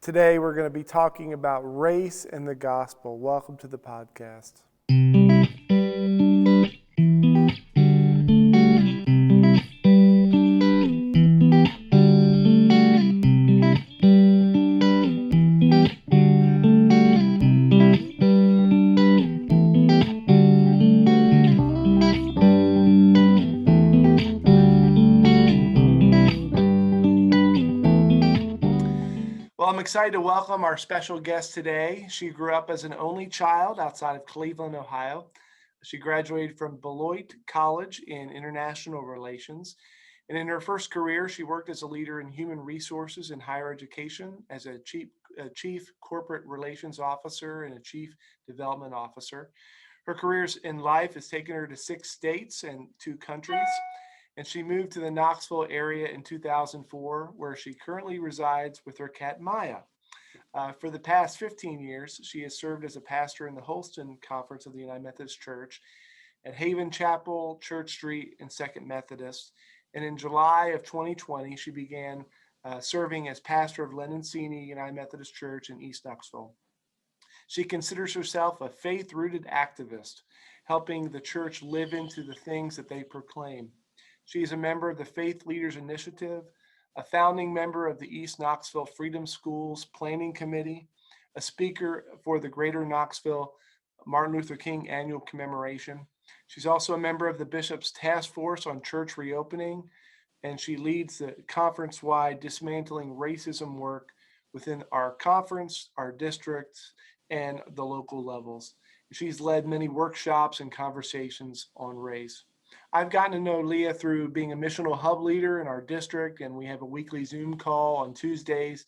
Today we're going to be talking about race and the gospel. Welcome to the podcast. I'm excited to welcome our special guest today. She grew up as an only child outside of Cleveland, Ohio. She graduated from Beloit College in International Relations. And in her first career, she worked as a leader in human resources in higher education as a chief corporate relations officer and a chief development officer. Her careers in life has taken her to 6 states and 2 countries. And she moved to the Knoxville area in 2004, where she currently resides with her cat Maya. For the past 15 years, she has served as a pastor in the Holston Conference of the United Methodist Church at Haven Chapel, Church Street, and Second Methodist. And in July of 2020, she began serving as pastor of Lenoir United Methodist Church in East Knoxville. She considers herself a faith-rooted activist, helping the church live into the things that they proclaim. She is a member of the Faith Leaders Initiative, a founding member of the East Knoxville Freedom Schools Planning Committee, a speaker for the Greater Knoxville Martin Luther King Annual Commemoration. She's also a member of the Bishop's Task Force on Church Reopening, and she leads the conference-wide dismantling racism work within our conference, our districts, and the local levels. She's led many workshops and conversations on race. I've gotten to know Leah through being a missional hub leader in our district, and we have a weekly Zoom call on Tuesdays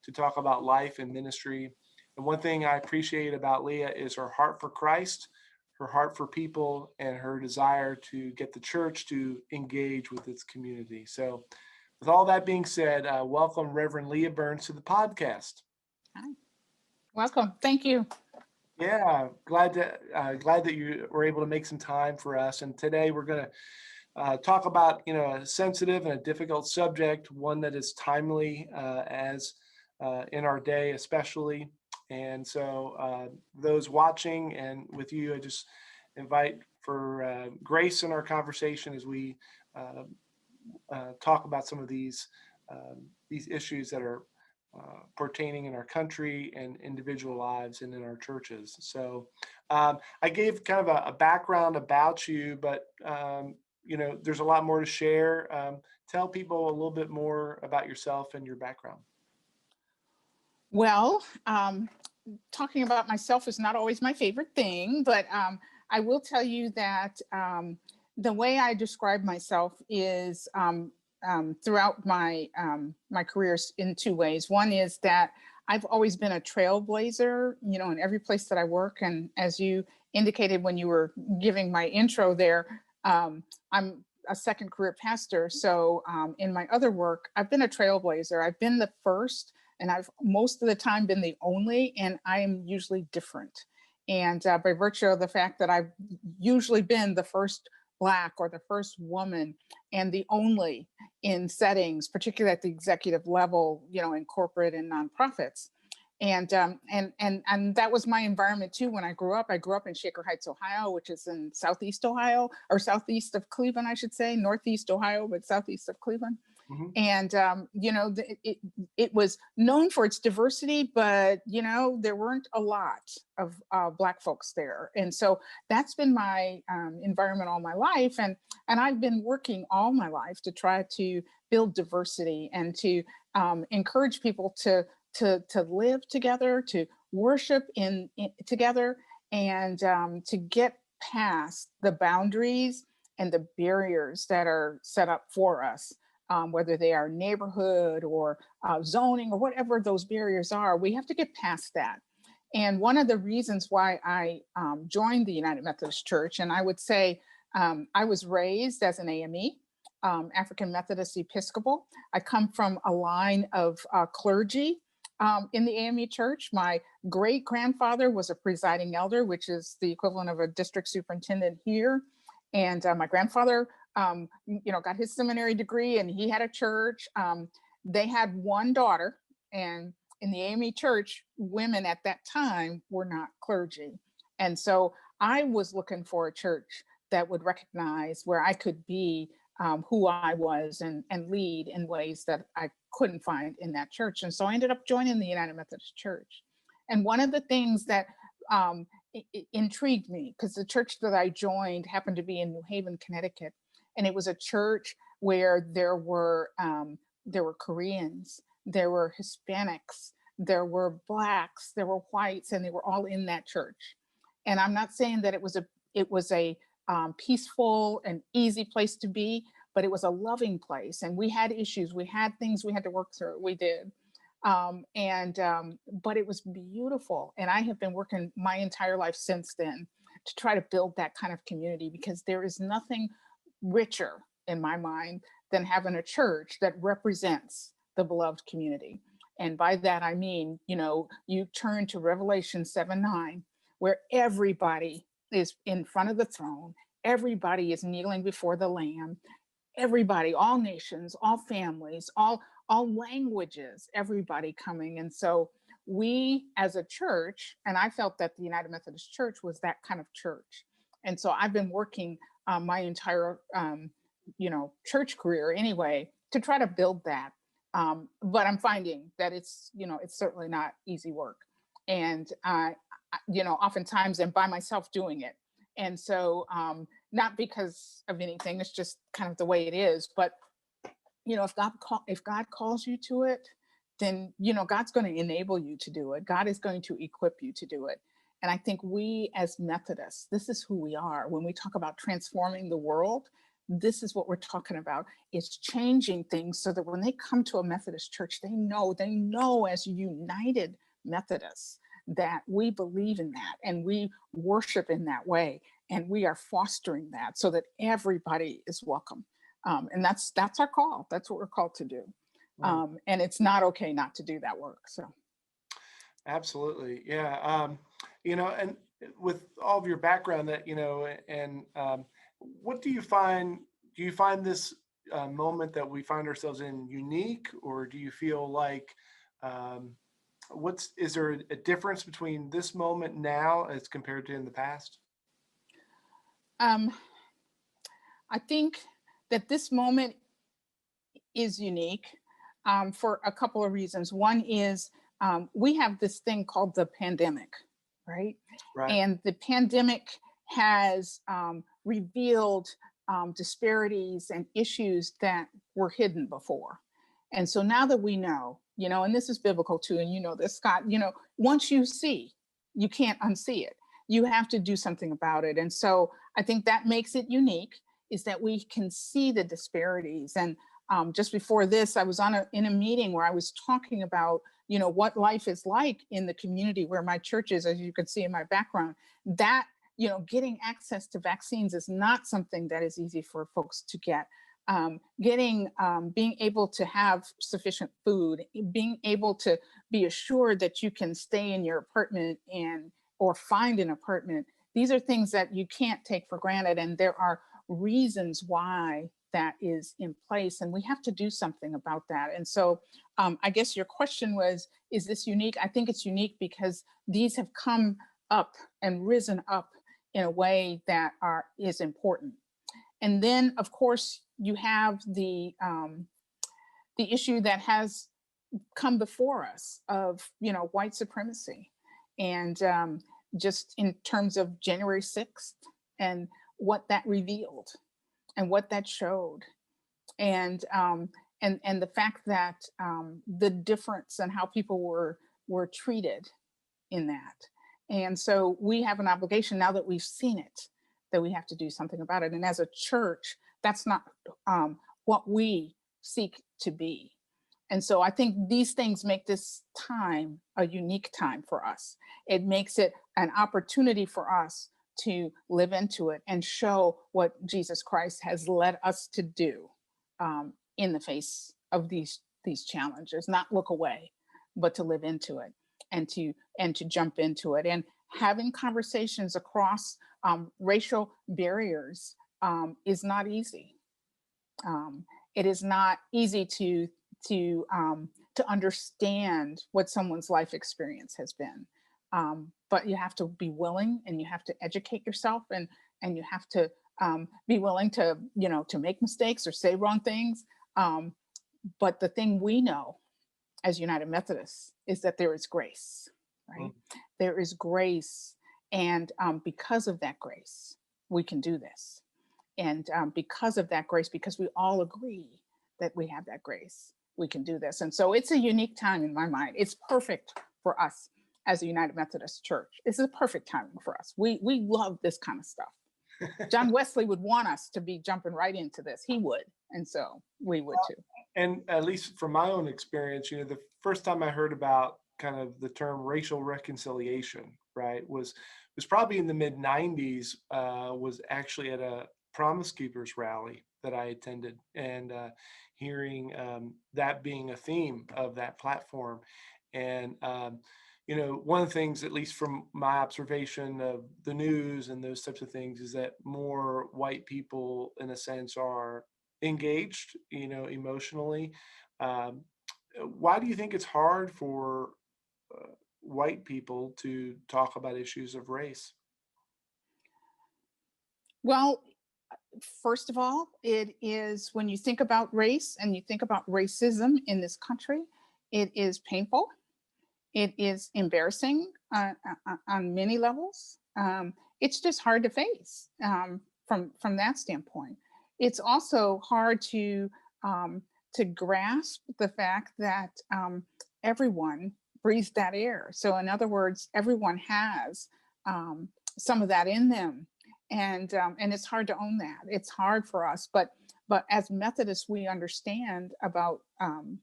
to talk about life and ministry. And one thing I appreciate about Leah is her heart for Christ, her heart for people, and her desire to get the church to engage with its community. So with all that being said, welcome Reverend Leah Burns to the podcast. Hi. Welcome. Thank you. Yeah, glad that you were able to make some time for us. And today we're going to talk about a sensitive and a difficult subject, one that is timely as in our day, especially. And so those watching and with you, I just invite for grace in our conversation as we talk about some of these issues that are pertaining in our country and individual lives and in our churches. So I gave kind of a background about you, but there's a lot more to share. Tell people a little bit more about yourself and your background. Well, talking about myself is not always my favorite thing, but I will tell you that the way I describe myself is throughout my careers in 2 ways. One is that I've always been a trailblazer, in every place that I work. And as you indicated when you were giving my intro there, I'm a second career pastor. So in my other work, I've been a trailblazer. I've been the first, and I've most of the time been the only, and I am usually different. And by virtue of the fact that I've usually been the first Black or the first woman and the only in settings, particularly at the executive level, in corporate and nonprofits. And that was my environment too. When I grew up in Shaker Heights, Ohio, which is in Southeast Ohio, or southeast of Cleveland, I should say, Northeast Ohio, but southeast of Cleveland. Mm-hmm. And, it was known for its diversity, but, there weren't a lot of Black folks there. And so that's been my environment all my life. And I've been working all my life to try to build diversity and to encourage people to live together, to worship together, and to get past the boundaries and the barriers that are set up for us. Whether they are neighborhood or zoning or whatever those barriers are, we have to get past that. And one of the reasons why I joined the United Methodist Church, and I would say I was raised as an AME, African Methodist Episcopal. I come from a line of clergy in the AME Church. My great grandfather was a presiding elder, which is the equivalent of a district superintendent here. And my grandfather got his seminary degree, and he had a church. They had one daughter, and in the AME church, women at that time were not clergy. And so I was looking for a church that would recognize where I could be who I was and lead in ways that I couldn't find in that church. And so I ended up joining the United Methodist Church. And one of the things that intrigued me, because the church that I joined happened to be in New Haven, Connecticut, and it was a church where there were Koreans, there were Hispanics, there were Blacks, there were whites, and they were all in that church. And I'm not saying that it was a peaceful and easy place to be, but it was a loving place. And we had issues, we had things we had to work through. We did. But it was beautiful. And I have been working my entire life since then to try to build that kind of community, because there is nothing richer in my mind than having a church that represents the beloved community. And by that, I mean, you turn to Revelation 7:9, where everybody is in front of the throne. Everybody is kneeling before the Lamb. Everybody, all nations, all families, all languages, everybody coming. And so we as a church, and I felt that the United Methodist Church was that kind of church. And so I've been working my entire, church career anyway, to try to build that. But I'm finding that it's certainly not easy work. And oftentimes I'm by myself doing it. And so not because of anything, it's just kind of the way it is. But, if God calls you to it, then, God's going to enable you to do it. God is going to equip you to do it. And I think we as Methodists, this is who we are. When we talk about transforming the world, this is what we're talking about. It's changing things so that when they come to a Methodist church, they know as United Methodists that we believe in that and we worship in that way. And we are fostering that so that everybody is welcome. And that's our call. That's what we're called to do. And it's not okay not to do that work. So. Absolutely. Yeah. And with all of your background that, what do you find this moment that we find ourselves in unique, or do you feel like, is there a difference between this moment now as compared to in the past? I think that this moment is unique for a couple of reasons. One is we have this thing called the pandemic, right? And the pandemic has revealed disparities and issues that were hidden before. And so now that we know, and this is biblical too, and this, Scott, once you see, you can't unsee it. You have to do something about it. And so I think that makes it unique, is that we can see the disparities. And just before this, I was in a meeting where I was talking about, what life is like in the community where my church is, as you can see in my background, that, getting access to vaccines is not something that is easy for folks to get. Being able to have sufficient food, being able to be assured that you can stay in your apartment or find an apartment. These are things that you can't take for granted. And there are reasons why that is in place, and we have to do something about that. And so I guess your question was, is this unique? I think it's unique because these have come up and risen up in a way that is important. And then, of course, you have the issue that has come before us of, white supremacy, and just in terms of January 6th and what that revealed and what that showed, and the fact that the difference in how people were treated in that. And so we have an obligation, now that we've seen it, that we have to do something about it. And as a church, that's not what we seek to be. And so I think these things make this time a unique time for us. It makes it an opportunity for us to live into it and show what Jesus Christ has led us to do in the face of these challenges. Not look away, but to live into it and to jump into it. And having conversations across racial barriers is not easy. It is not easy to to understand what someone's life experience has been. But you have to be willing, and you have to educate yourself, and you have to be willing to, to make mistakes or say wrong things. But the thing we know as United Methodists is that there is grace, right? Mm. There is grace. And because of that grace, we can do this. And because of that grace, because we all agree that we have that grace, we can do this. And so it's a unique time in my mind. It's perfect for us as a United Methodist Church. This is a perfect timing for us. We love this kind of stuff. John Wesley would want us to be jumping right into this. He would. And so we would too. And at least from my own experience, the first time I heard about kind of the term racial reconciliation, right, was probably in the mid 90s, was actually at a Promise Keepers rally that I attended, and hearing that being a theme of that platform. And one of the things, at least from my observation of the news and those types of things, is that more white people, in a sense, are engaged, emotionally. Why do you think it's hard for white people to talk about issues of race? Well, first of all, it is, when you think about race and you think about racism in this country, it is painful. It is embarrassing on many levels. It's just hard to face from that standpoint. It's also hard to grasp the fact that everyone breathes that air. So in other words, everyone has some of that in them, and it's hard to own that. It's hard for us, but as Methodists, we understand about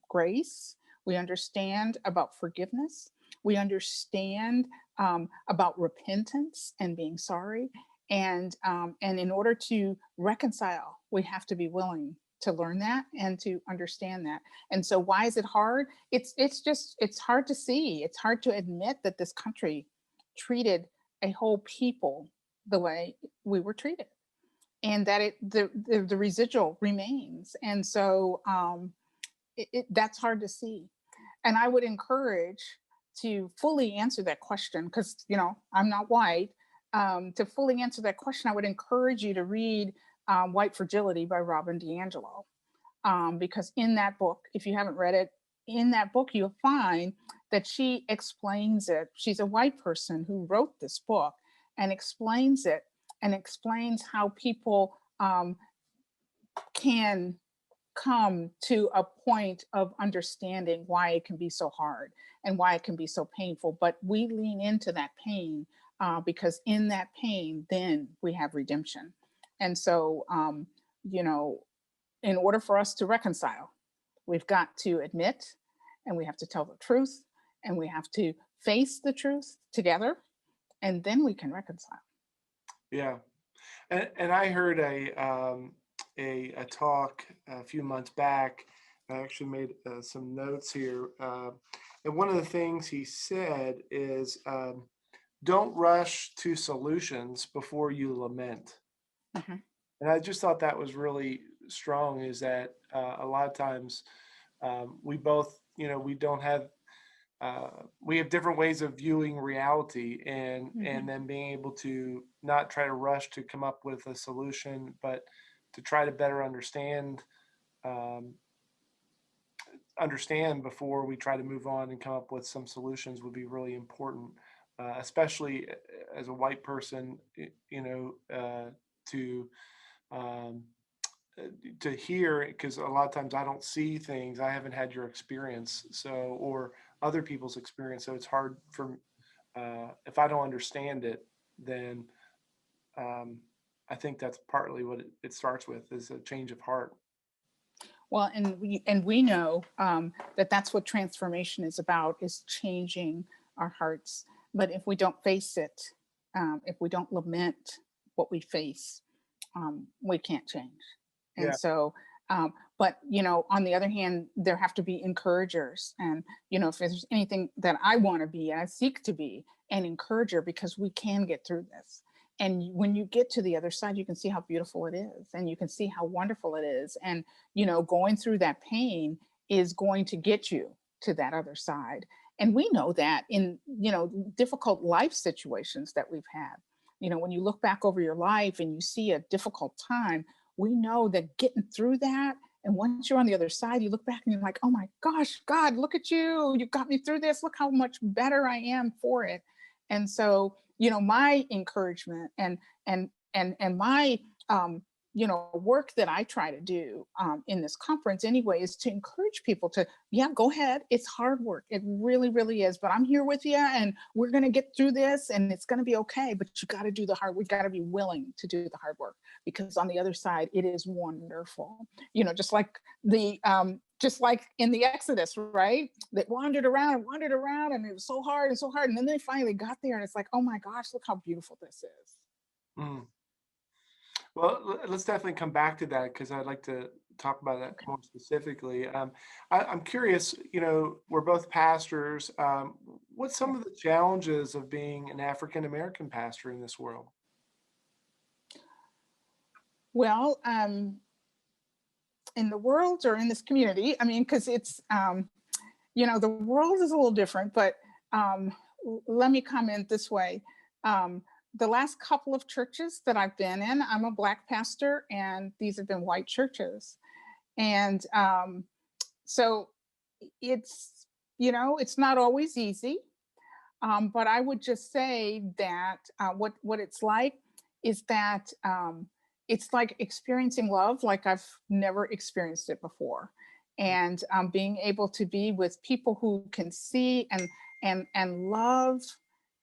grace. We understand about forgiveness. We understand about repentance and being sorry. And in order to reconcile, we have to be willing to learn that and to understand that. And so why is it hard? It's hard to see. It's hard to admit that this country treated a whole people the way we were treated, and that the residual remains. And so that's hard to see. And I would encourage to fully answer that question, because I'm not white. To fully answer that question, I would encourage you to read White Fragility by Robin DiAngelo, because in that book, if you haven't read it, in that book you'll find that she explains it. She's a white person who wrote this book and explains it, and explains how people can come to a point of understanding why it can be so hard and why it can be so painful. But we lean into that pain because in that pain, then we have redemption. And so, in order for us to reconcile, we've got to admit, and we have to tell the truth, and we have to face the truth together, and then we can reconcile. Yeah. And I heard a talk a few months back. I actually made some notes here. And one of the things he said is, don't rush to solutions before you lament. Mm-hmm. And I just thought that was really strong, is that a lot of times we both, we don't have, we have different ways of viewing reality, and then being able to not try to rush to come up with a solution, but to try to better understand before we try to move on and come up with some solutions would be really important, especially as a white person, to hear, because a lot of times I don't see things. I haven't had your experience, or other people's experience. So it's hard for, if I don't understand it, then I think that's partly what it starts with, is a change of heart. Well, and we know that that's what transformation is about, is changing our hearts. But if we don't face it, if we don't lament what we face, we can't change. And Yeah. so, but on the other hand, there have to be encouragers. And if there's anything that I want to be, I seek to be an encourager, because we can get through this. And when you get to the other side, you can see how beautiful it is, and you can see how wonderful it is. And going through that pain is going to get you to that other side. And we know that in, difficult life situations that we've had. When you look back over your life and you see a difficult time, we know that getting through that, and once you're on the other side, you look back and you're like, oh my gosh, God, look at you. You got me through this. Look how much better I am for it. And so, my encouragement and my work that I try to do in this conference anyway is to encourage people to, go ahead. It's hard work. It really, really is. But I'm here with you, and we're going to get through this, and it's going to be okay. But you got to do the hard. We got to be willing to do the hard work, because on the other side, it is wonderful. Just like just like in the Exodus, right? They wandered around and it was so hard and so hard, and then they finally got there, and it's like, oh my gosh, look how beautiful this is. Mm. Well, let's definitely come back to that, because I'd like to talk about that more specifically. I'm curious, we're both pastors. What's some of the challenges of being an African American pastor in this world? Well, in the world or in this community, because it's, the world is a little different, but let me comment this way. The last couple of churches that I've been in, I'm a Black pastor, and these have been white churches. And so it's, it's not always easy. But I would just say that what it's like is that it's like experiencing love like I've never experienced it before. And being able to be with people who can see and love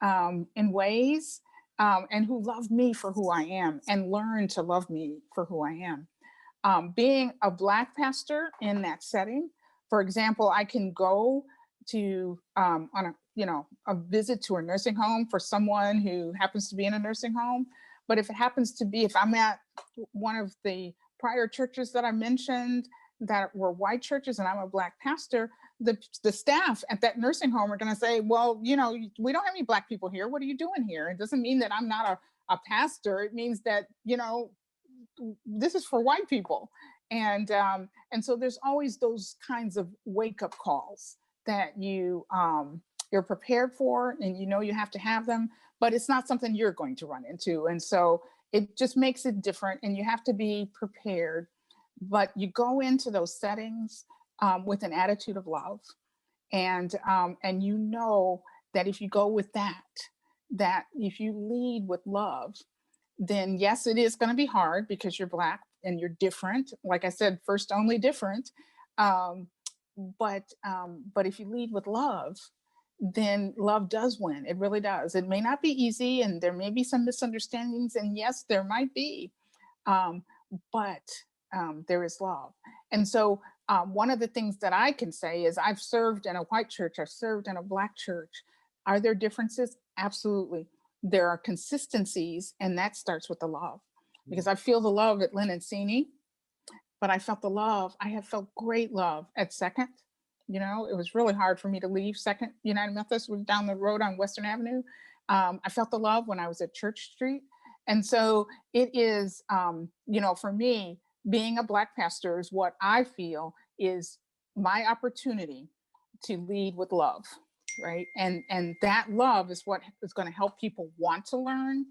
in ways, and who love me for who I am and learn to love me for who I am. Being a Black pastor in that setting, for example, I can go to on a visit to a nursing home for someone who happens to be in a nursing home. But if I'm at one of the prior churches that I mentioned that were white churches and I'm a Black pastor, the staff at that nursing home are going to say, well, we don't have any Black people here. What are you doing here? It doesn't mean that I'm not a pastor. It means that, this is for white people. And so there's always those kinds of wake up calls that you're prepared for, and you have to have them, but it's not something you're going to run into. And so it just makes it different, and you have to be prepared. But you go into those settings with an attitude of love, and that if you go with that if you lead with love, then yes, it is going to be hard because you're Black and you're different. Like I said, first only different. But if you lead with love, then love does win. It really does. It may not be easy, and there may be some misunderstandings, and yes, there might be, but there is love. And so one of the things that I can say is I've served in a white church, I've served in a Black church. Are there differences? Absolutely. There are consistencies, and that starts with the love, because I feel the love at Lynn and Sini, but I have felt great love at Second. It was really hard for me to leave Second United Methodist, was down the road on Western Avenue. I felt the love when I was at Church Street. And so it is, for me, being a Black pastor is what I feel is my opportunity to lead with love, right? And that love is what is going to help people want to learn,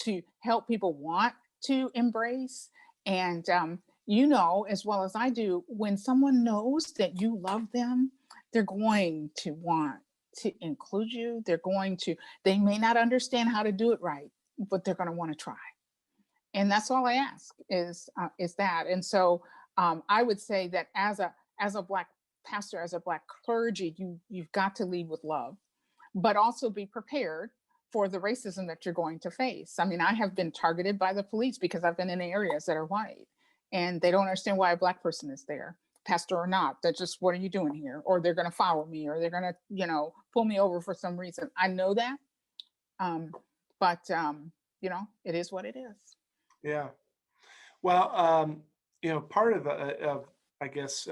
to help people want to embrace. And as well as I do, when someone knows that you love them, they're going to want to include you. They may not understand how to do it right, but they're going to want to try. And that's all I ask is that. And so I would say that as a Black pastor, as a Black clergy, you've got to lead with love, but also be prepared for the racism that you're going to face. I mean, I have been targeted by the police because I've been in areas that are white, and they don't understand why a Black person is there, pastor or not. They're just, what are you doing here? Or they're going to follow me, or they're going to, pull me over for some reason. I know that. But it is what it is. Yeah. Well, part of I guess,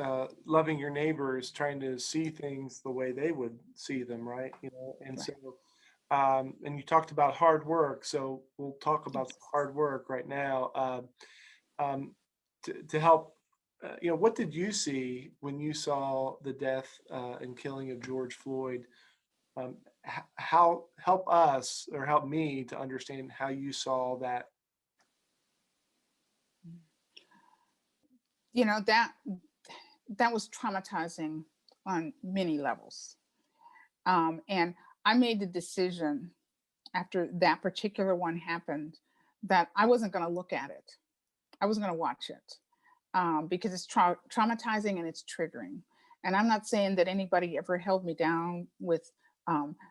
loving your neighbor is trying to see things the way they would see them, right? And Right. so, and you talked about hard work, so we'll talk about hard work right now, to help what did you see when you saw the death and killing of George Floyd? How help us or help me to understand how you saw that? You know, that was traumatizing on many levels. And I made the decision after that particular one happened that I wasn't going to look at it. I wasn't going to watch it because it's traumatizing and it's triggering. And I'm not saying that anybody ever held me down with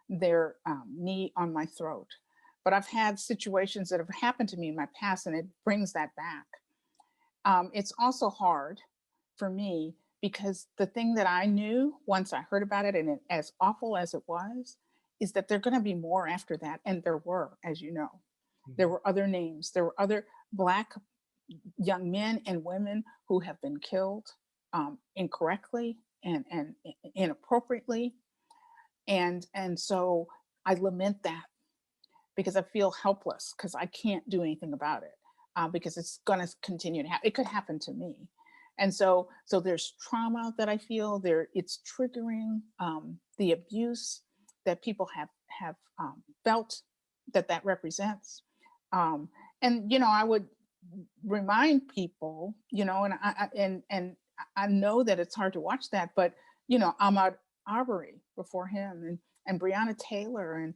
their knee on my throat, but I've had situations that have happened to me in my past, and it brings that back. It's also hard for me because the thing that I knew once I heard about it, and as awful as it was, is that there are going to be more after that. And there were, as you know, there were other names. There were other Black young men and women who have been killed incorrectly and inappropriately. And so I lament that because I feel helpless because I can't do anything about it because it's going to continue to happen. It could happen to me. And so there's trauma that I feel there. It's triggering the abuse that people have felt that represents. And, I would remind people, and I know that it's hard to watch that, but, Ahmaud Arbery before him and Breonna Taylor. And,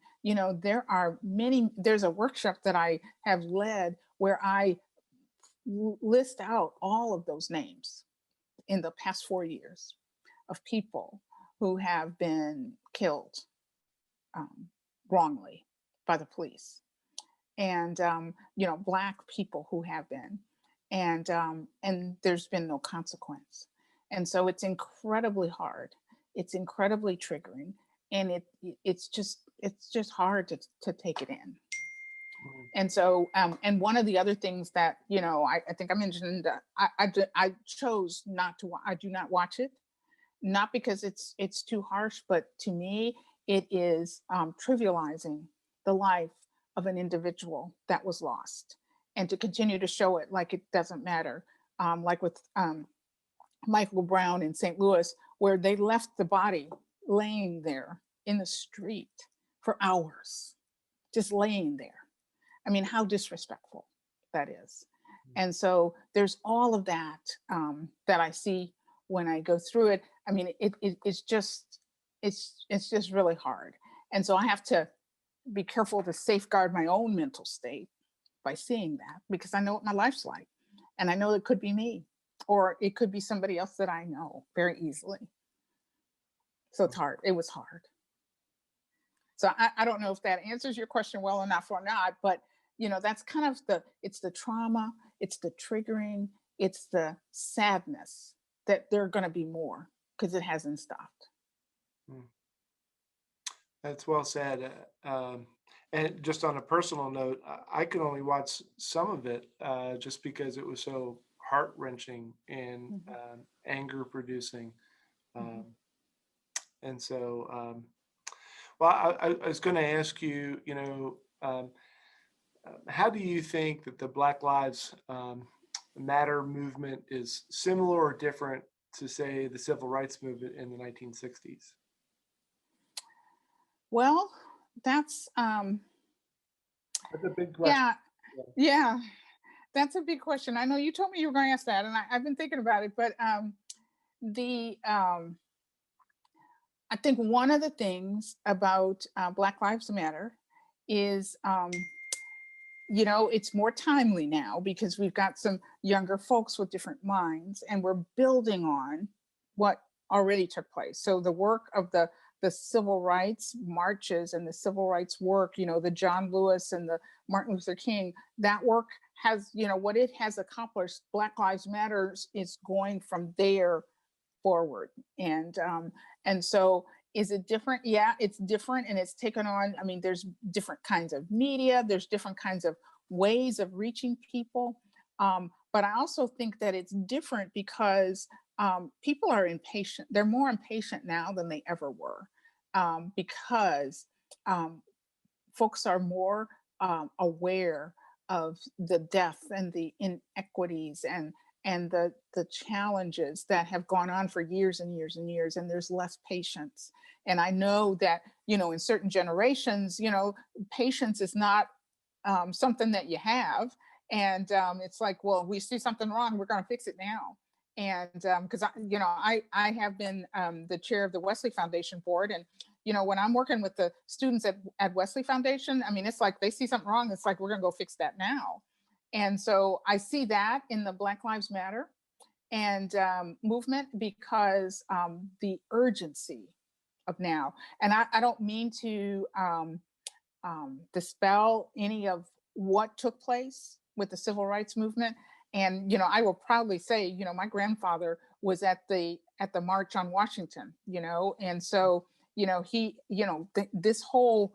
there's a workshop that I have led where I list out all of those names in the past 4 years of people who have been killed wrongly by the police, and Black people who have been, and there's been no consequence. And so it's incredibly hard. It's incredibly triggering, and it's just hard to take it in. And so, and one of the other things that, I think I mentioned, I chose not to, I do not watch it, not because it's too harsh, but to me, it is trivializing the life of an individual that was lost, and to continue to show it like it doesn't matter. Like with Michael Brown in St. Louis, where they left the body laying there in the street for hours, just laying there. I mean, how disrespectful that is. And so there's all of that that I see when I go through it. I mean, it's just really hard. And so I have to be careful to safeguard my own mental state by seeing that, because I know what my life's like. And I know it could be me, or it could be somebody else that I know very easily. So it's hard. It was hard. So I don't know if that answers your question well enough or not, but that's kind of it's the trauma, it's the triggering, it's the sadness that there are going to be more because it hasn't stopped. That's well said. And just on a personal note, I could only watch some of it just because it was so heart-wrenching and anger producing. And so, well, I was going to ask you, how do you think that the Black Lives Matter movement is similar or different to, say, the civil rights movement in the 1960s? Well, that's a big question. Yeah, that's a big question. I know you told me you were going to ask that, and I've been thinking about it. But I think one of the things about Black Lives Matter is, it's more timely now because we've got some younger folks with different minds, and we're building on what already took place. So the work of the civil rights marches and the civil rights work, the John Lewis and the Martin Luther King, that work has, what it has accomplished, Black Lives Matter is going from there forward. And so is it different? Yeah, it's different, and it's taken on, I mean, there's different kinds of media, there's different kinds of ways of reaching people. But I also think that it's different because people are impatient. They're more impatient now than they ever were because folks are more aware of the death and the inequities and the challenges that have gone on for years and years and years, and there's less patience. And I know that, in certain generations, patience is not something that you have. And it's like, well, we see something wrong, we're going to fix it now. And because I have been the chair of the Wesley Foundation board, and when I'm working with the students at Wesley Foundation, I mean, it's like they see something wrong, it's like, we're going to go fix that now. And so I see that in the Black Lives Matter and movement, because the urgency of now, and I don't mean to dispel any of what took place with the civil rights movement. And I will proudly say, my grandfather was at the March on Washington, and so he, this whole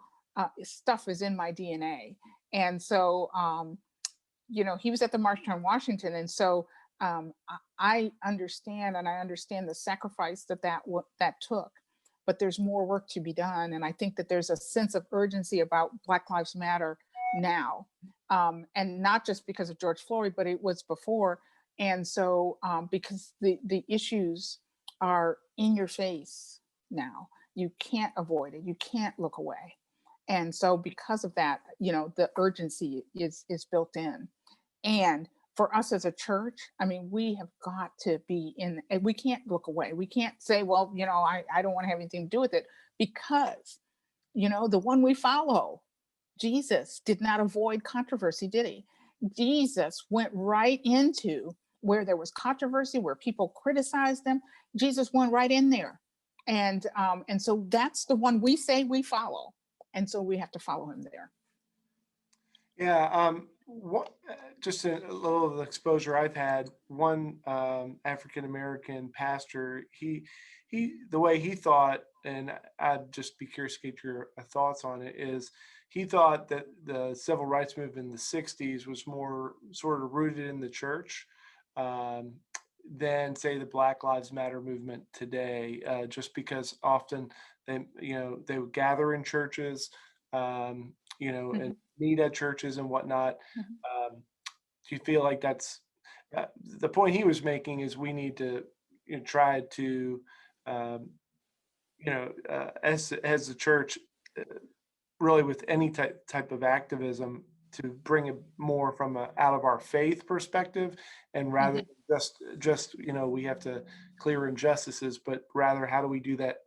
stuff is in my DNA. And so he was at the March on Washington, and so I understand, and I understand the sacrifice that took. But there's more work to be done, and I think that there's a sense of urgency about Black Lives Matter now, and not just because of George Floyd, but it was before. And so because the issues are in your face now, you can't avoid it, you can't look away. And so because of that, the urgency is built in. And for us as a church, I mean, we have got to be in, and we can't look away. We can't say, well, I don't want to have anything to do with it, because, the one we follow, Jesus, did not avoid controversy, did he? Jesus went right into where there was controversy, where people criticized them. Jesus went right in there. And so that's the one we say we follow. And so we have to follow him there. Yeah, just a little of the exposure I've had. One African-American pastor, he the way he thought, and I'd just be curious to get your thoughts on it, is he thought that the civil rights movement in the 60s was more sort of rooted in the church than, say, the Black Lives Matter movement today, just because often they would gather in churches, and meet at churches and whatnot. Do you feel like that's the point he was making? Is we need to try to as the church, really with any type of activism, to bring it more from out of our faith perspective, and rather than just we have to clear injustices, but rather how do we do that?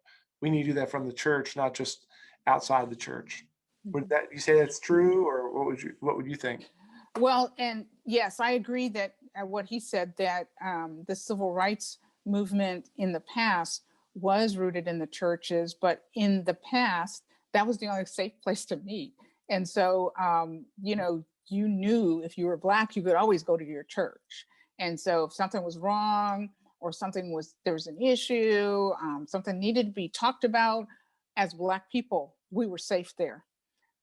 We need to do that from the church, not just outside the church. Would that, you say that's true, or what would you think? Well, and yes, I agree that what he said, that the civil rights movement in the past was rooted in the churches, but in the past, that was the only safe place to meet. And so, you knew if you were Black, you could always go to your church. And so if something was wrong, or there was an issue, something needed to be talked about, as Black people, we were safe there.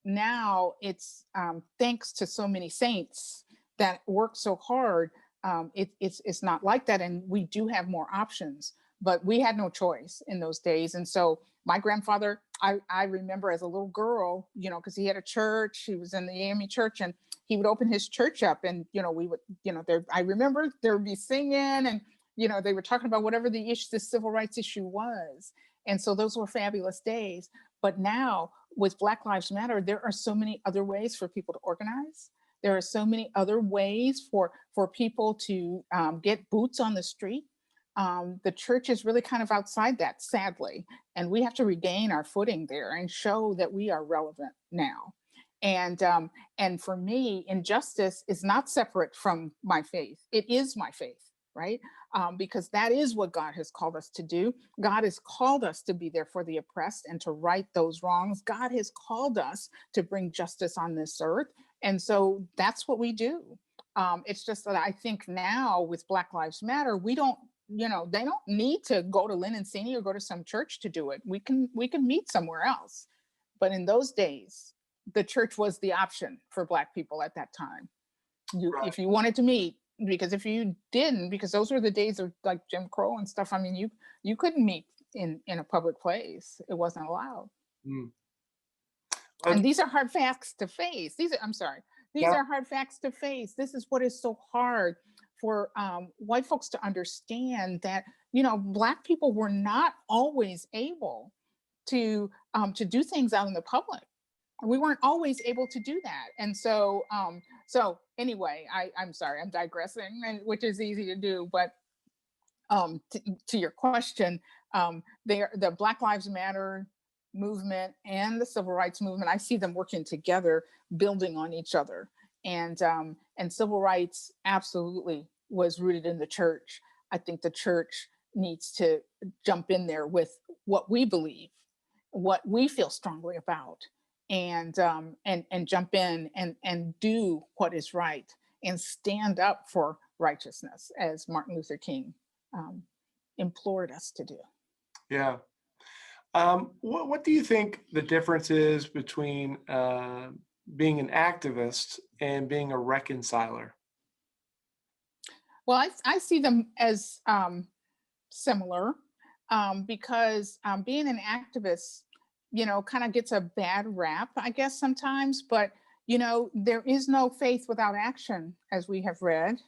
Now it's thanks to so many saints that work so hard, it's not like that, and we do have more options, but we had no choice in those days. And so my grandfather, I remember as a little girl, because he had a church, he was in the AME church, and he would open his church up, and we would, I remember there would be singing, and they were talking about whatever the civil rights issue was. And so those were fabulous days. But now with Black Lives Matter, there are so many other ways for people to organize. There are so many other ways for people to get boots on the street. The church is really kind of outside that, sadly, and we have to regain our footing there and show that we are relevant now. And for me, injustice is not separate from my faith. It is my faith, right? Because that is what God has called us to do. God has called us to be there for the oppressed and to right those wrongs. God has called us to bring justice on this earth. And so that's what we do. It's just that I think now with Black Lives Matter, we don't, they don't need to go to Lynn and Saney or go to some church to do it. We can meet somewhere else. But in those days, the church was the option for Black people at that time. Right. If you wanted to meet, because if you didn't, because those were the days of like Jim Crow and stuff, I mean, you couldn't meet in a public place. It wasn't allowed. And these are hard facts to face. These are hard facts to face. This is what is so hard white folks to understand that, you know, Black people were not always able to do things out in the public. We weren't always able to do that. And so, so anyway, I'm sorry, I'm digressing, which is easy to do. But to your question, the Black Lives Matter movement and the civil rights movement, I see them working together, building on each other. And civil rights absolutely was rooted in the church. I think the church needs to jump in there with what we believe, what we feel strongly about, and jump in and do what is right and stand up for righteousness, as Martin Luther King implored us to do. Yeah. What do you think the difference is between being an activist and being a reconciler? Well, I see them as similar, because being an activist, you know, kind of gets a bad rap, I guess, sometimes. But, you know, there is no faith without action, as we have read.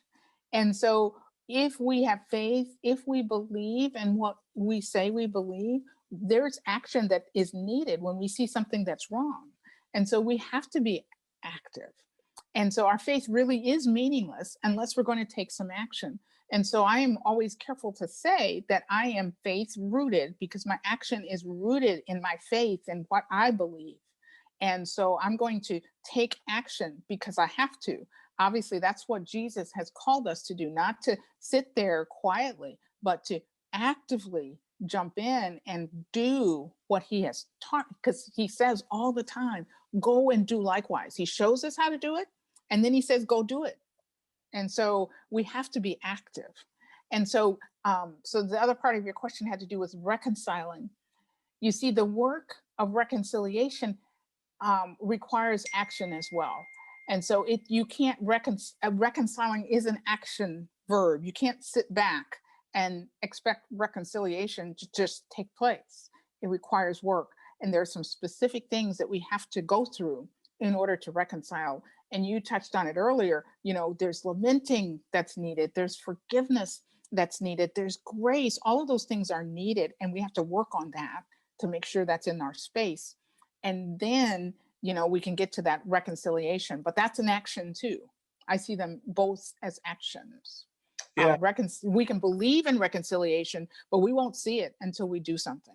And so if we have faith, if we believe in what we say we believe, there's action that is needed when we see something that's wrong. And so we have to be active. And so our faith really is meaningless unless we're going to take some action. And so I am always careful to say that I am faith rooted, because my action is rooted in my faith and what I believe. And so I'm going to take action because I have to. Obviously, that's what Jesus has called us to do, not to sit there quietly, but to actively jump in and do what he has taught, because he says all the time, go and do likewise. He shows us how to do it, and then he says, go do it. And so we have to be active. And so, so the other part of your question had to do with reconciling. You see, the work of reconciliation requires action as well. And so you can't reconciling is an action verb. You can't sit back and expect reconciliation to just take place. It requires work. And there are some specific things that we have to go through in order to reconcile. And you touched on it earlier, you know, there's lamenting that's needed, there's forgiveness that's needed, there's grace. All of those things are needed, and we have to work on that to make sure that's in our space. And then, you know, we can get to that reconciliation, but that's an action too. I see them both as actions. Yeah. We can believe in reconciliation, but we won't see it until we do something.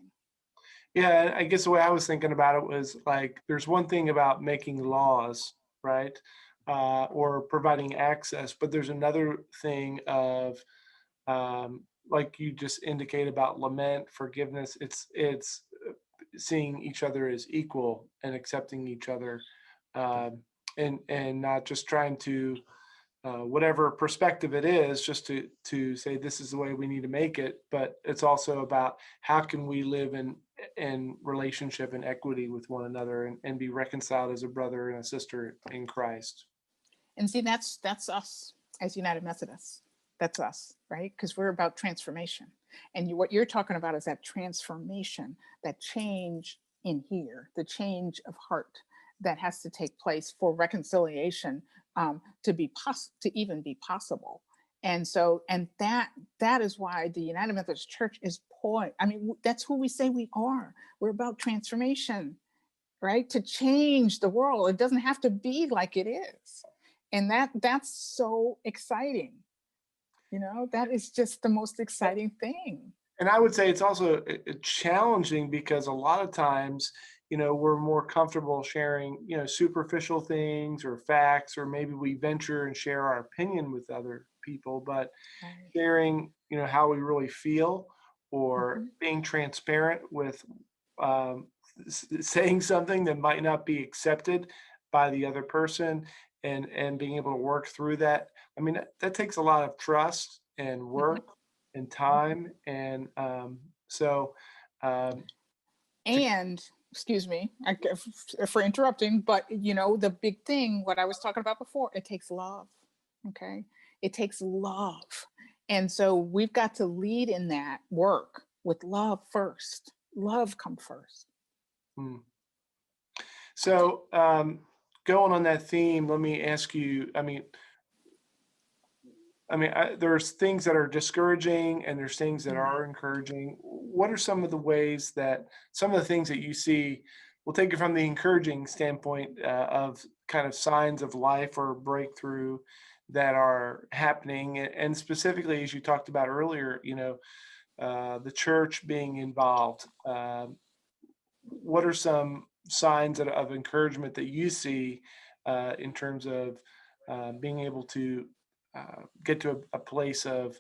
Yeah, I guess the way I was thinking about it was like, there's one thing about making laws, right? Or providing access, but there's another thing of, like you just indicated about lament, forgiveness. It's seeing each other as equal and accepting each other, and not just trying to, whatever perspective it is, just to say this is the way we need to make it. But it's also about how can we live in relationship and equity with one another, and be reconciled as a brother and a sister in Christ. And see, that's us as United Methodists. That's us, right? Because we're about transformation. And what you're talking about is that transformation, that change in here, the change of heart that has to take place for reconciliation to even be possible. And so, and that is why the United Methodist Church is poised. I mean, that's who we say we are. We're about transformation, right? To change the world. It doesn't have to be like it is. And that's so exciting. You know, that is just the most exciting thing. And I would say it's also challenging, because a lot of times, you know, we're more comfortable sharing, you know, superficial things or facts, or maybe we venture and share our opinion with other people, but Right. sharing, you know, how we really feel, or being transparent with saying something that might not be accepted by the other person, and being able to work through that. I mean, that takes a lot of trust and work and time. And so And excuse me for interrupting, but you know, the big thing, what I was talking about before, it takes love. Okay. It takes love. And so we've got to lead in that work with love first. Love come first. So going on that theme, let me ask you, I mean, I mean, there's things that are discouraging and there's things that are encouraging. What are some of the ways that some of the things that you see? We'll take it from the encouraging standpoint of kind of signs of life or breakthrough that are happening, and specifically, as you talked about earlier, the church being involved. What are some signs of encouragement that you see in terms of being able to get to a place of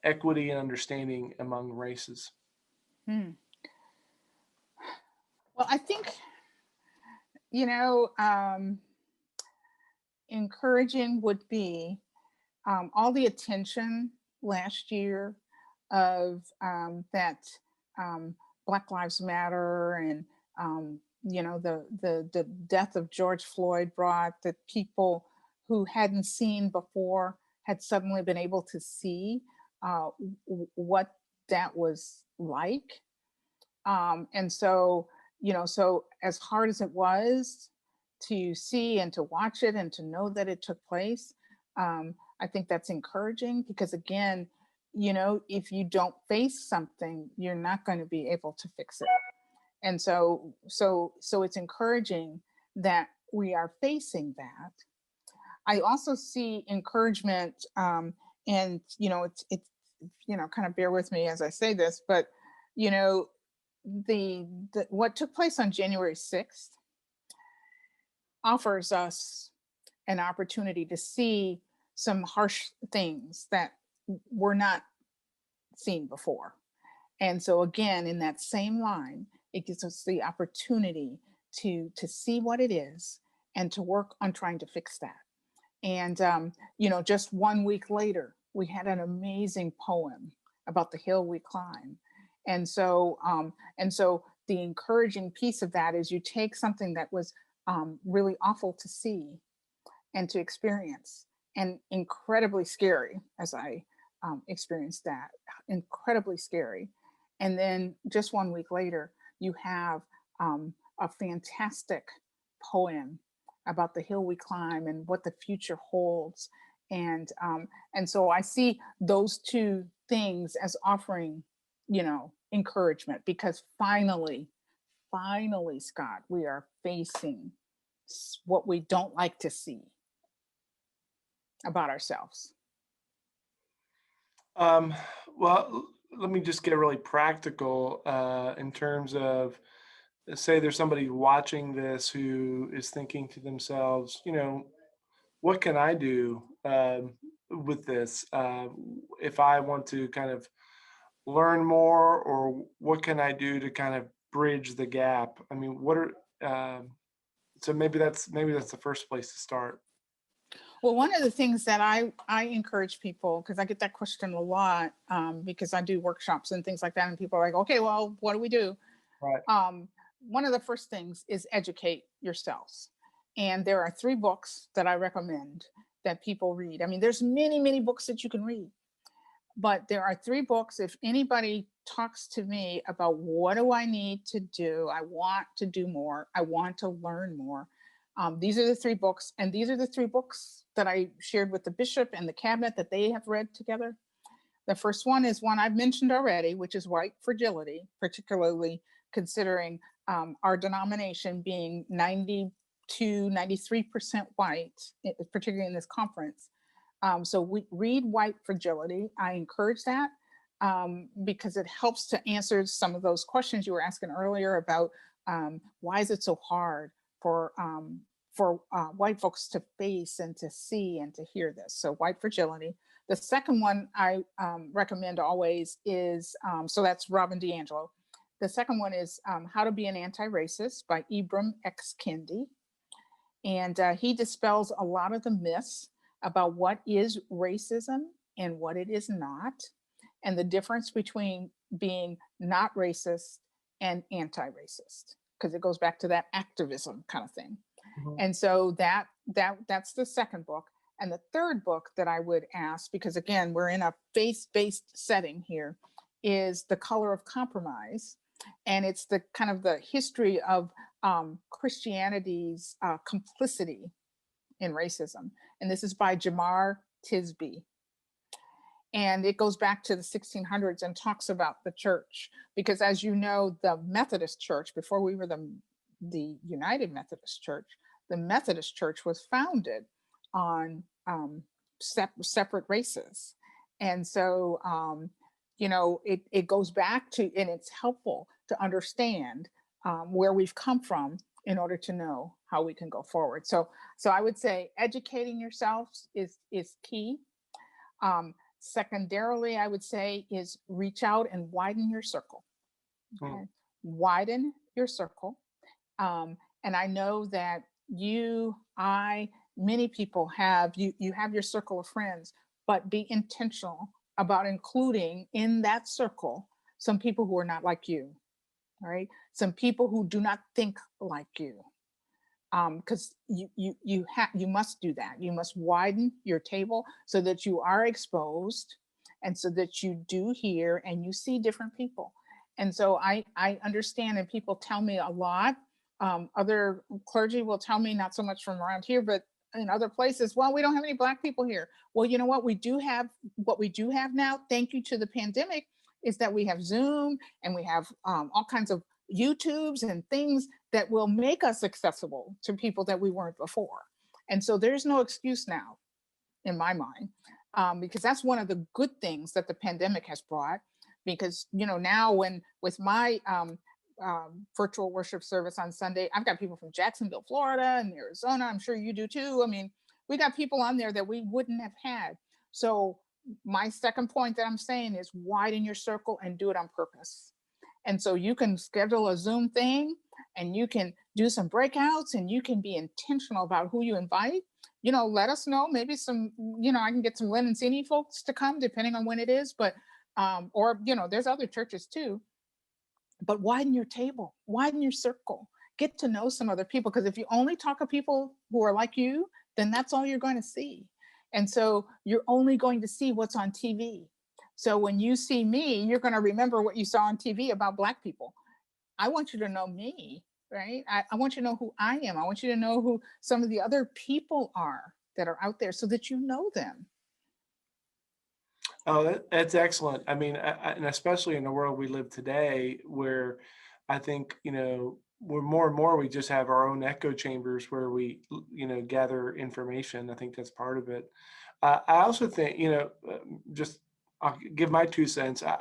equity and understanding among races? Hmm. Well, I think, you know, encouraging would be all the attention last year of that Black Lives Matter and the death of George Floyd brought that people who hadn't seen before had suddenly been able to see what that was like. And so, so as hard as it was to see and to watch it and to know that it took place, I think that's encouraging because again, if you don't face something, you're not going to be able to fix it. And so it's encouraging that we are facing that. I also see encouragement, and it's kind of bear with me as I say this, but you know, the what took place on January 6th offers us an opportunity to see some harsh things that were not seen before. And so again, in that same line, it gives us the opportunity to see what it is and to work on trying to fix that. And just 1 week later, we had an amazing poem about the hill we climb. And so the encouraging piece of that is you take something that was really awful to see and to experience and incredibly scary, as I experienced that, incredibly scary. And then just 1 week later, you have a fantastic poem about the hill we climb and what the future holds. And so I see those two things as offering, encouragement because finally, Scott, we are facing what we don't like to see about ourselves. Um, well, let me just get really practical in terms of, say, there's somebody watching this who is thinking to themselves, what can I do with this if I want to kind of learn more, or what can I do to kind of bridge the gap? I mean, what are so maybe that's the first place to start. Well, one of the things that I encourage people, because I get that question a lot, because I do workshops and things like that, and people are like, okay, well, what do we do? Right. One of the first things is educate yourselves. And there are 3 books that I recommend that people read. I mean, there's many, many books that you can read, but there are 3 books. If anybody talks to me about what do I need to do, I want to do more, I want to learn more. These are the 3 books, and these are the 3 books that I shared with the bishop and the cabinet that they have read together. The first one is one I've mentioned already, which is White Fragility, particularly considering our denomination being 93% white, particularly in this conference. So we read White Fragility. I encourage that because it helps to answer some of those questions you were asking earlier about why is it so hard for white folks to face and to see and to hear this. So White Fragility. The second one I recommend always is, so that's Robin DiAngelo. The second one is How to Be an Anti-Racist by Ibram X. Kendi. And he dispels a lot of the myths about what is racism and what it is not, and the difference between being not racist and anti-racist, because it goes back to that activism kind of thing. Mm-hmm. And so that's the second book. And the third book that I would ask, because again, we're in a faith-based setting here, is The Color of Compromise. And it's the kind of the history of Christianity's complicity in racism. And this is by Jamar Tisby. And it goes back to the 1600s and talks about the church, because as you know, the Methodist Church, before we were the United Methodist Church, the Methodist Church was founded on separate races. And so, it goes back to, and it's helpful to understand where we've come from in order to know how we can go forward. So I would say educating yourselves is key. Secondarily, I would say is reach out and widen your circle. Okay? Widen your circle. And I know that many people you have your circle of friends, but be intentional about including in that circle some people who are not like you, all right? Some people who do not think like you. Because you must do that. You must widen your table so that you are exposed, and so that you do hear and you see different people. And so I understand, and people tell me a lot. Other clergy will tell me, not so much from around here, but in other places, well, we don't have any Black people here. Well, you know what? We do have now, thank you to the pandemic, is that we have Zoom, and we have all kinds of YouTubes and things that will make us accessible to people that we weren't before. And so there's no excuse now, in my mind, because that's one of the good things that the pandemic has brought. Because, now with my virtual worship service on Sunday, I've got people from Jacksonville, Florida, and Arizona. I'm sure you do too. I mean, we got people on there that we wouldn't have had. So my second point that I'm saying is widen your circle and do it on purpose. And so you can schedule a Zoom thing, and you can do some breakouts, and you can be intentional about who you invite. Let us know. Maybe I can get some Lynn and Cini folks to come, depending on when it is. But, or, there's other churches too. But widen your table, widen your circle, get to know some other people. Because if you only talk to people who are like you, then that's all you're going to see. And so you're only going to see what's on TV. So when you see me, you're going to remember what you saw on TV about Black people. I want you to know me, right? I want you to know who I am. I want you to know who some of the other people are that are out there, so that you know them. Oh, that's excellent. I mean, and especially in the world we live today, where I think, we're more and more, we just have our own echo chambers where we, gather information. I think that's part of it. I also think, just I'll give my 2 cents. Yeah.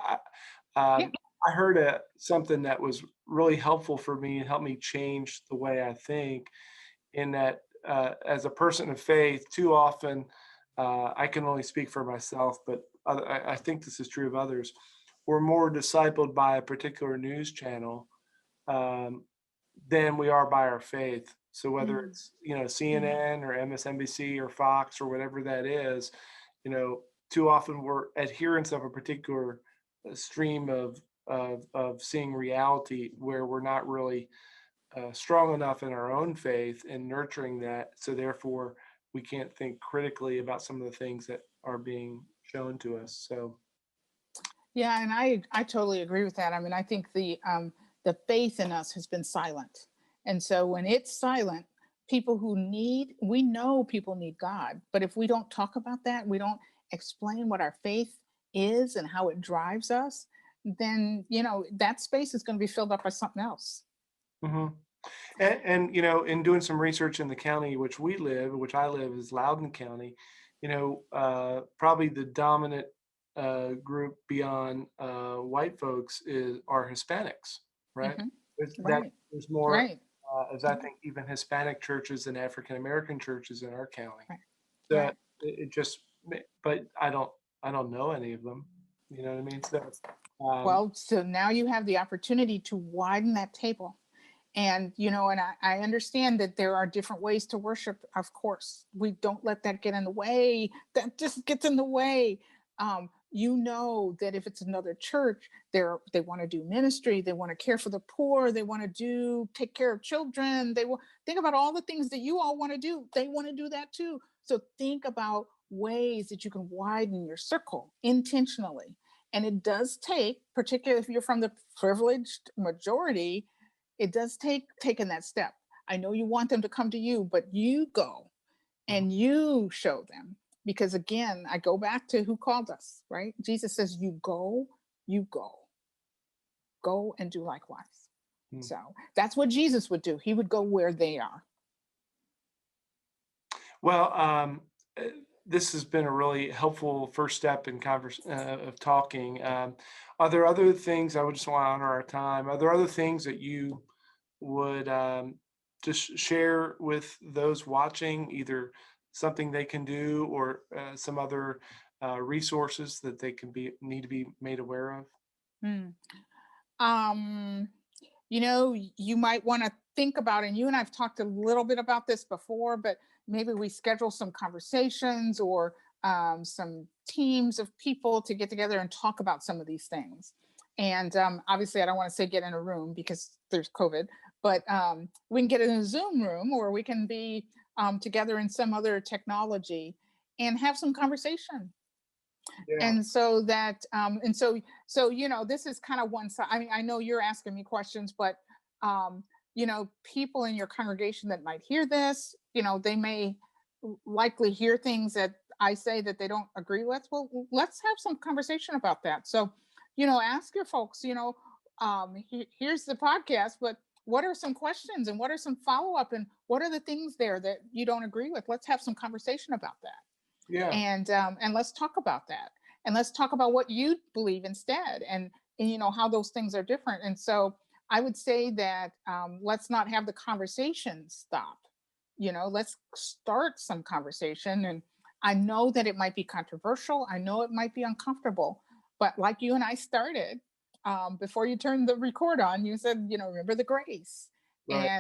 I heard something that was really helpful for me and helped me change the way I think, in that as a person of faith, too often, I can only speak for myself, but I think this is true of others. We're more discipled by a particular news channel than we are by our faith. So whether it's, CNN or MSNBC or Fox or whatever that is, too often we're adherents of a particular stream of seeing reality, where we're not really strong enough in our own faith and nurturing that. So therefore, we can't think critically about some of the things that are being shown to us. So, yeah, and I totally agree with that. I mean, I think the faith in us has been silent, and so when it's silent, we know people need God, but if we don't talk about that, we don't explain what our faith is and how it drives us, then that space is going to be filled up by something else. mm-hmm. And in doing some research in the county which I live is Loudoun County, probably the dominant group beyond white folks are Hispanics, right? Mm-hmm. Right. There's more, right. as I think, even Hispanic churches than African-American churches in our county. Right. That Right. it just, but I don't know any of them. You know what I mean? So, Well, so now you have the opportunity to widen that table. And, and I understand that there are different ways to worship. Of course, we don't let that get in the way. That just gets in the way. That if it's another church, they want to do ministry. They want to care for the poor. They want to take care of children. They will think about all the things that you all want to do. They want to do that too. So think about ways that you can widen your circle intentionally. And it does take, particularly if you're from the privileged majority, it does take taking that step. I know you want them to come to you, but you go and you show them Because again, I go back to who called us, right? Jesus says, you go, go and do likewise. Hmm. So that's what Jesus would do. He would go where they are. Well, this has been a really helpful first step in of talking. Are there other things, I would just want to honor our time, are there other things that you would just share with those watching, either something they can do or some other resources that they need to be made aware of? Hmm. Um, you might want to think about, and you and I've talked a little bit about this before, but maybe we schedule some conversations or some teams of people to get together and talk about some of these things. And obviously, I don't want to say get in a room because there's COVID, but we can get in a Zoom room, or we can be together in some other technology and have some conversation. Yeah. And so that this is kind of one side. I mean, I know you're asking me questions, but um people in your congregation that might hear this, they may likely hear things that I say that they don't agree with. Well, let's have some conversation about that. So ask your folks, here's the podcast, but what are some questions and what are some follow-up and what are the things there that you don't agree with? Let's have some conversation about that. Yeah. And let's talk about that, and let's talk about what you believe instead, and how those things are different. And so I would say that let's not have the conversation stop. Let's start some conversation. And I know that it might be controversial, I know it might be uncomfortable, but like you and I started, before you turned the record on, you said, remember the grace. Right.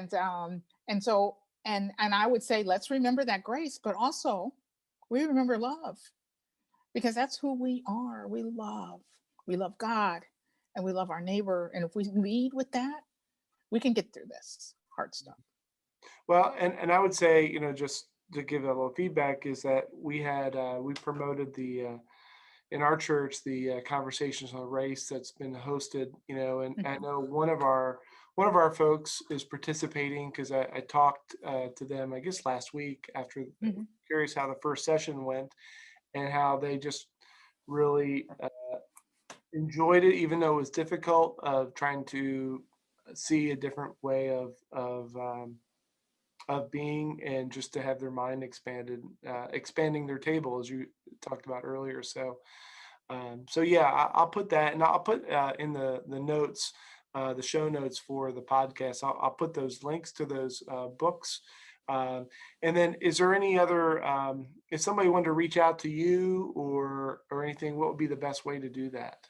And I would say, let's remember that grace, but also we remember love, because that's who we are. We love God, and we love our neighbor. And if we lead with that, we can get through this hard stuff. Well, and I would say, just to give a little feedback, is that we promoted in our church the conversations on race that's been hosted, and I Mhm. know one of our folks is participating because I talked to them, I guess last week, after, Mhm. curious how the first session went and how they just really enjoyed it, even though it was difficult, of trying to see a different way of being, and just to have their mind expanding their table, as you talked about earlier. So yeah, I'll put that, and I'll put in the notes, the show notes for the podcast. I'll put those links to those books. And then, is there any other, if somebody wanted to reach out to you or anything, what would be the best way to do that?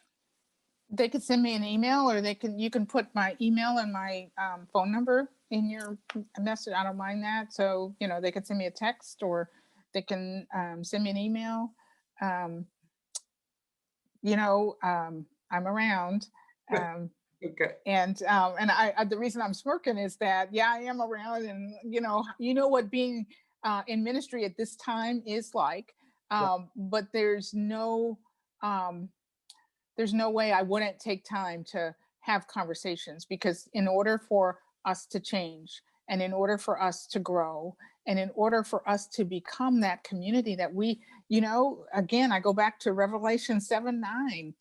They could send me an email, or you can put my email and my phone number in your message. I don't mind that. So they can send me a text, or they can send me an email. Um, I'm around. Um, Okay. and the reason I'm smirking is that, yeah, I am around, and what being in ministry at this time is like. But um, there's no way I wouldn't take time to have conversations, because in order for us to change, and in order for us to grow, and in order for us to become that community that again, I go back to Revelation 7:9.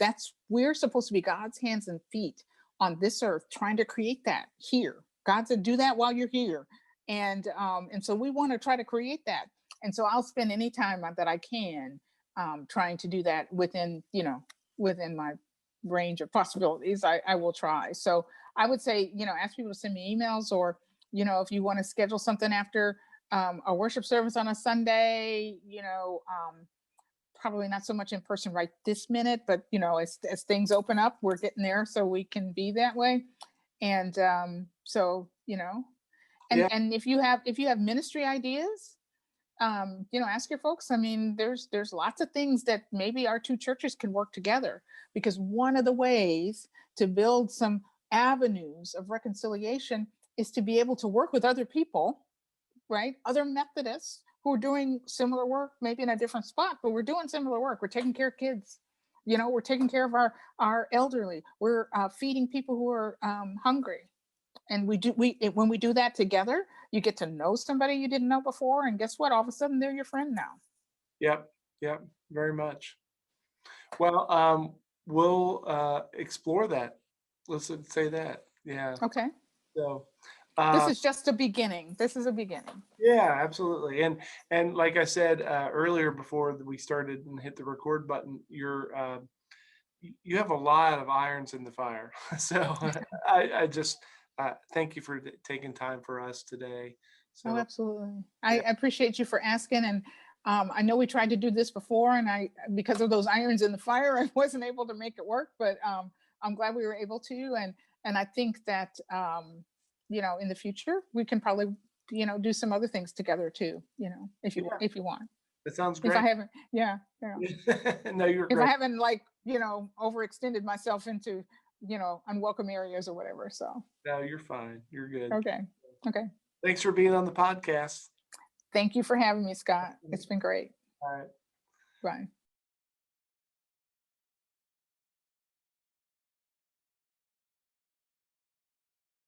We're supposed to be God's hands and feet on this earth, trying to create that here. God said, do that while you're here. And so we want to try to create that. And so I'll spend any time that I can trying to do that within my range of possibilities. I will try. So I would say, ask people to send me emails, or, if you want to schedule something after a worship service on a Sunday, probably not so much in person right this minute, but as things open up, we're getting there, so we can be that way. And so, Yeah. and if you have ministry ideas, ask your folks. I mean, there's lots of things that maybe our two churches can work together, because one of the ways to build some avenues of reconciliation is to be able to work with other people, right? Other Methodists who are doing similar work, maybe in a different spot, but we're doing similar work. We're taking care of kids. We're taking care of our elderly. We're feeding people who are hungry. And when we do that together, you get to know somebody you didn't know before, and guess what? All of a sudden, they're your friend now. Yep. Yep, very much. Well, we'll explore that. Let's say that. Yeah. Okay. So, This uh, is just a beginning. This is a beginning. yeah, absolutely. And like I said earlier before we started and hit the record button, you have a lot of irons in the fire. So I just thank you for taking time for us today. Oh, So absolutely. I yeah, appreciate you for asking. And I know we tried to do this before, and because of those irons in the fire, I wasn't able to make it work. But I'm glad we were able to. And I think that in the future we can probably do some other things together too. yeah, If you want. that sounds If I great. haven't, yeah, yeah. No, you're If I great. haven't overextended myself into unwelcome areas or whatever. So No, you're fine. You're good. okay, okay. Thanks for being on the podcast. Thank you for having me, Scott. It's been great. All right. Bye.